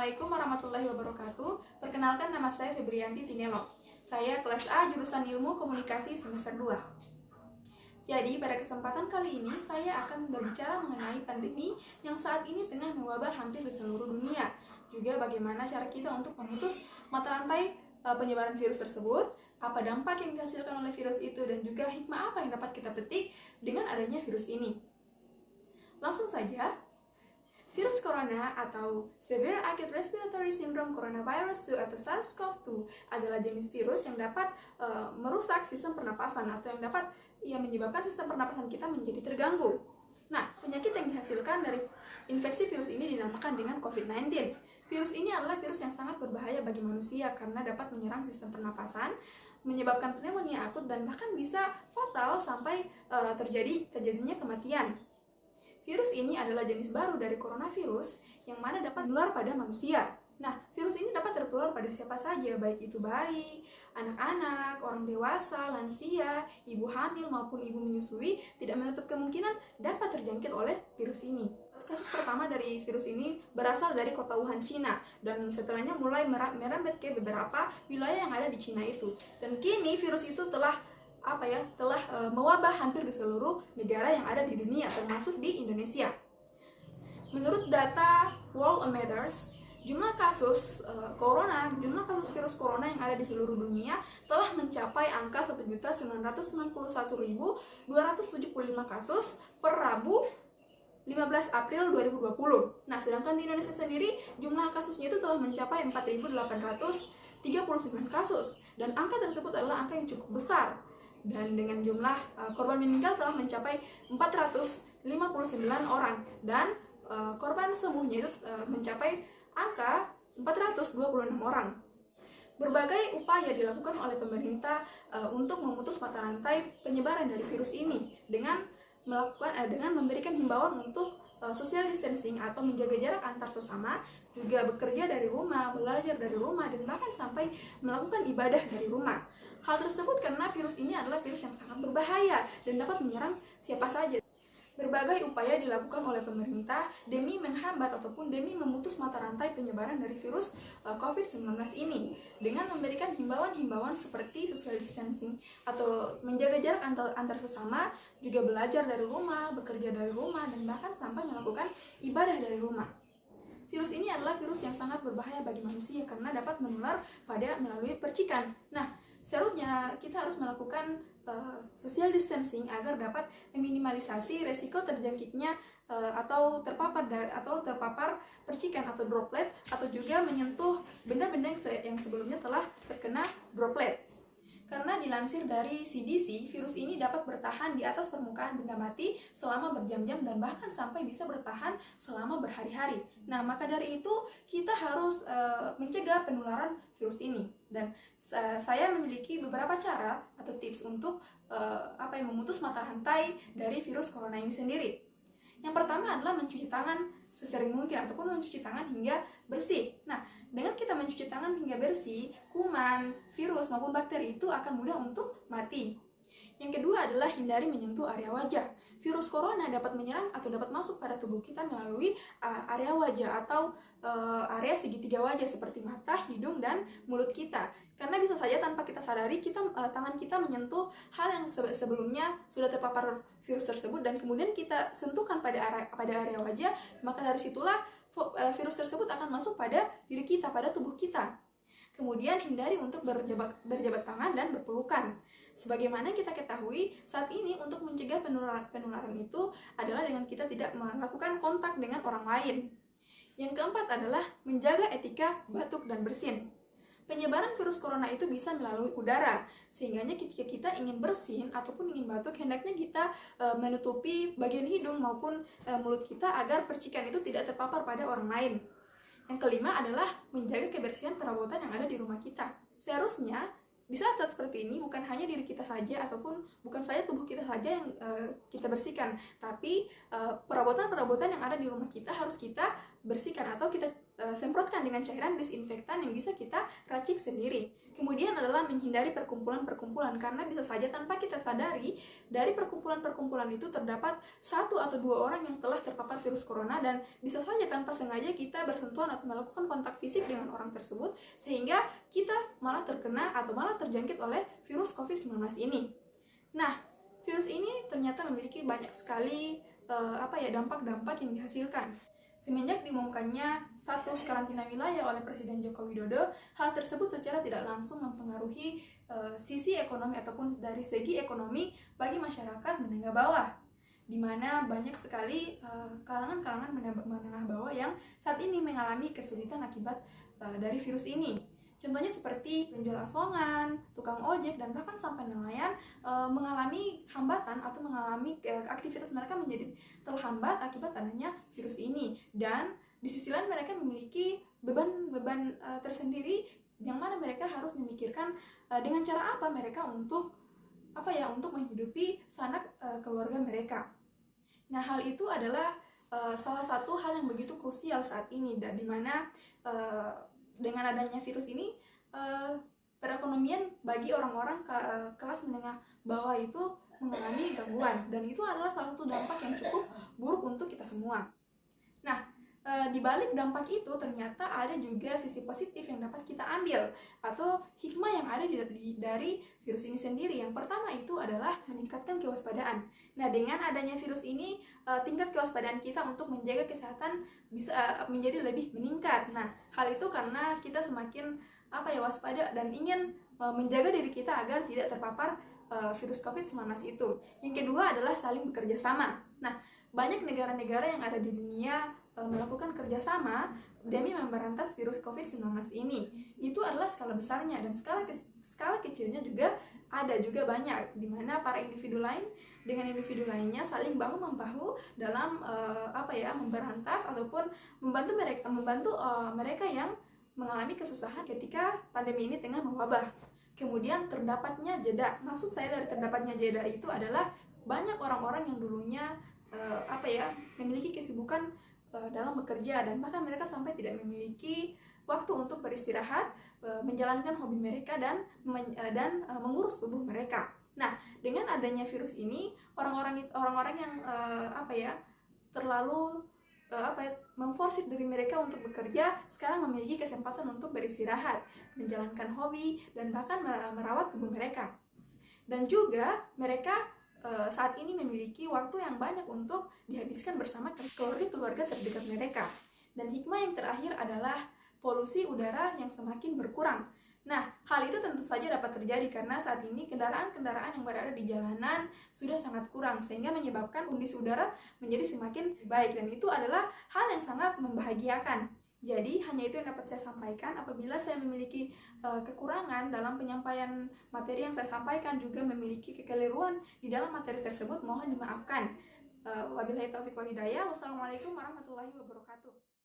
Assalamualaikum warahmatullahi wabarakatuh. Perkenalkan, nama saya Febrianti Tinelo. Saya kelas A jurusan Ilmu Komunikasi semester 2. Jadi, pada kesempatan kali ini saya akan berbicara mengenai pandemi yang saat ini tengah mewabah hampir di seluruh dunia. Juga bagaimana cara kita untuk memutus mata rantai penyebaran virus tersebut, apa dampak yang dihasilkan oleh virus itu, dan juga hikmah apa yang dapat kita petik dengan adanya virus ini. Langsung saja. Virus corona atau Severe Acute Respiratory Syndrome Coronavirus 2 atau SARS-CoV-2 adalah jenis virus yang dapat merusak sistem pernapasan atau yang dapat menyebabkan sistem pernapasan kita menjadi terganggu. Nah, penyakit yang dihasilkan dari infeksi virus ini dinamakan dengan COVID-19. Virus ini adalah virus yang sangat berbahaya bagi manusia karena dapat menyerang sistem pernapasan, menyebabkan pneumonia akut, dan bahkan bisa fatal sampai terjadinya kematian. Virus ini adalah jenis baru dari coronavirus yang mana dapat menular pada manusia. Nah, virus ini dapat tertular pada siapa saja, baik itu bayi, anak-anak, orang dewasa, lansia, ibu hamil maupun ibu menyusui, tidak menutup kemungkinan dapat terjangkit oleh virus ini. Kasus pertama dari virus ini berasal dari kota Wuhan, Cina, dan setelahnya mulai merembet ke beberapa wilayah yang ada di Cina itu. Dan kini virus itu telah mewabah hampir di seluruh negara yang ada di dunia, termasuk di Indonesia. Menurut data Worldometers, jumlah kasus virus corona yang ada di seluruh dunia telah mencapai angka 1.991.275 kasus per Rabu 15 April 2020. Nah, sedangkan di Indonesia sendiri jumlah kasusnya itu telah mencapai 4.839 kasus, dan angka tersebut adalah angka yang cukup besar. Dan dengan jumlah korban meninggal telah mencapai 459 orang, dan korban sembuhnya itu mencapai angka 426 orang. Berbagai upaya dilakukan oleh pemerintah untuk memutus mata rantai penyebaran dari virus ini dengan memberikan himbauan untuk social distancing atau menjaga jarak antar sesama, juga bekerja dari rumah, belajar dari rumah, dan bahkan sampai melakukan ibadah dari rumah. Hal tersebut karena virus ini adalah virus yang sangat berbahaya dan dapat menyerang siapa saja. Berbagai upaya dilakukan oleh pemerintah demi menghambat ataupun demi memutus mata rantai penyebaran dari virus COVID-19 ini dengan memberikan himbauan-himbauan seperti social distancing atau menjaga jarak antar sesama, juga belajar dari rumah, bekerja dari rumah, dan bahkan sampai melakukan ibadah dari rumah. Virus ini adalah virus yang sangat berbahaya bagi manusia karena dapat menular melalui percikan. Nah, seharusnya kita harus melakukan social distancing agar dapat meminimalisasi resiko terjangkitnya atau terpapar percikan atau droplet, atau juga menyentuh benda-benda yang sebelumnya telah terkena droplet. Karena dilansir dari CDC, virus ini dapat bertahan di atas permukaan benda mati selama berjam-jam dan bahkan sampai bisa bertahan selama berhari-hari. Nah, maka dari itu kita harus mencegah penularan virus ini. Dan saya memiliki beberapa cara atau tips untuk memutus mata rantai dari virus corona ini sendiri. Yang pertama adalah mencuci tangan sesering mungkin ataupun mencuci tangan hingga bersih. Nah, dengan kita mencuci tangan hingga bersih, kuman, virus maupun bakteri itu akan mudah untuk mati. Yang kedua adalah hindari menyentuh area wajah. Virus corona dapat menyerang atau dapat masuk pada tubuh kita melalui area wajah atau area segitiga wajah seperti mata, hidung, dan mulut kita. Karena bisa saja tanpa kita sadari tangan kita menyentuh hal yang sebelumnya sudah terpapar virus tersebut, dan kemudian kita sentuhkan pada area wajah, maka dari situlah virus tersebut akan masuk pada diri kita, pada tubuh kita. Kemudian hindari untuk berjabat tangan dan berpelukan. Sebagaimana kita ketahui, saat ini untuk mencegah penularan itu adalah dengan kita tidak melakukan kontak dengan orang lain. Yang keempat adalah menjaga etika batuk dan bersin. Penyebaran virus corona itu bisa melalui udara, sehingga jika kita ingin bersin ataupun ingin batuk, hendaknya kita menutupi bagian hidung maupun mulut kita agar percikan itu tidak terpapar pada orang lain. Yang kelima adalah menjaga kebersihan perabotan yang ada di rumah kita. Seharusnya di saat seperti ini bukan hanya diri kita saja ataupun bukan saja tubuh kita saja yang kita bersihkan, tapi perabotan-perabotan yang ada di rumah kita harus kita bersihkan atau kita semprotkan dengan cairan disinfektan yang bisa kita racik sendiri. Kemudian adalah menghindari perkumpulan-perkumpulan, karena bisa saja tanpa kita sadari dari perkumpulan-perkumpulan itu terdapat 1 atau 2 orang yang telah terpapar virus corona, dan bisa saja tanpa sengaja kita bersentuhan atau melakukan kontak fisik dengan orang tersebut sehingga kita malah terkena atau malah terjangkit oleh virus COVID-19 ini. Nah, virus ini ternyata memiliki banyak sekali dampak-dampak yang dihasilkan. Semenjak diumumkannya status karantina wilayah oleh Presiden Joko Widodo, hal tersebut secara tidak langsung mempengaruhi sisi ekonomi ataupun dari segi ekonomi bagi masyarakat menengah bawah, di mana banyak sekali kalangan-kalangan menengah bawah yang saat ini mengalami kesulitan akibat dari virus ini. Contohnya seperti penjual asongan, tukang ojek, dan bahkan sampai nelayan mengalami hambatan atau mengalami aktivitas mereka menjadi terhambat akibat adanya virus ini. Dan di sisi lain mereka memiliki beban-beban tersendiri yang mana mereka harus memikirkan dengan cara apa mereka untuk menghidupi sanak keluarga mereka. Nah, hal itu adalah salah satu hal yang begitu krusial saat ini, dan dimana dengan adanya virus ini perekonomian bagi orang-orang kelas menengah bawah itu mengalami gangguan, dan itu adalah salah satu dampak yang cukup buruk untuk kita semua. Nah, di balik dampak itu ternyata ada juga sisi positif yang dapat kita ambil atau hikmah yang ada dari virus ini sendiri. Yang pertama itu adalah meningkatkan kewaspadaan. Nah, dengan adanya virus ini tingkat kewaspadaan kita untuk menjaga kesehatan bisa menjadi lebih meningkat. Nah, hal itu karena kita semakin waspada dan ingin menjaga diri kita agar tidak terpapar virus COVID-19 itu. Yang kedua adalah saling bekerja sama. Nah, banyak negara-negara yang ada di dunia melakukan kerjasama demi memberantas virus COVID-19 ini. Itu adalah skala besarnya, dan skala kecilnya juga ada juga banyak, di mana para individu lain dengan individu lainnya saling bahu-membahu dalam memberantas ataupun membantu mereka yang mengalami kesusahan ketika pandemi ini tengah mewabah. Kemudian terdapatnya jeda. Maksud saya dari terdapatnya jeda itu adalah banyak orang-orang yang dulunya memiliki kesibukan dalam bekerja, dan bahkan mereka sampai tidak memiliki waktu untuk beristirahat, menjalankan hobi mereka dan mengurus tubuh mereka. Nah, dengan adanya virus ini, orang-orang yang terlalu memforsir diri mereka untuk bekerja sekarang memiliki kesempatan untuk beristirahat, menjalankan hobi, dan bahkan merawat tubuh mereka. Dan juga mereka saat ini memiliki waktu yang banyak untuk dihabiskan bersama keluarga-keluarga terdekat mereka. Dan hikmah yang terakhir adalah polusi udara yang semakin berkurang. Nah, hal itu tentu saja dapat terjadi karena saat ini kendaraan-kendaraan yang berada di jalanan sudah sangat kurang, sehingga menyebabkan kondisi udara menjadi semakin baik, dan itu adalah hal yang sangat membahagiakan. Jadi, hanya itu yang dapat saya sampaikan. Apabila saya memiliki kekurangan dalam penyampaian materi yang saya sampaikan, juga memiliki kekeliruan di dalam materi tersebut, mohon dimaafkan. Wabillahi taufiq wal hidayah. Wassalamualaikum warahmatullahi wabarakatuh.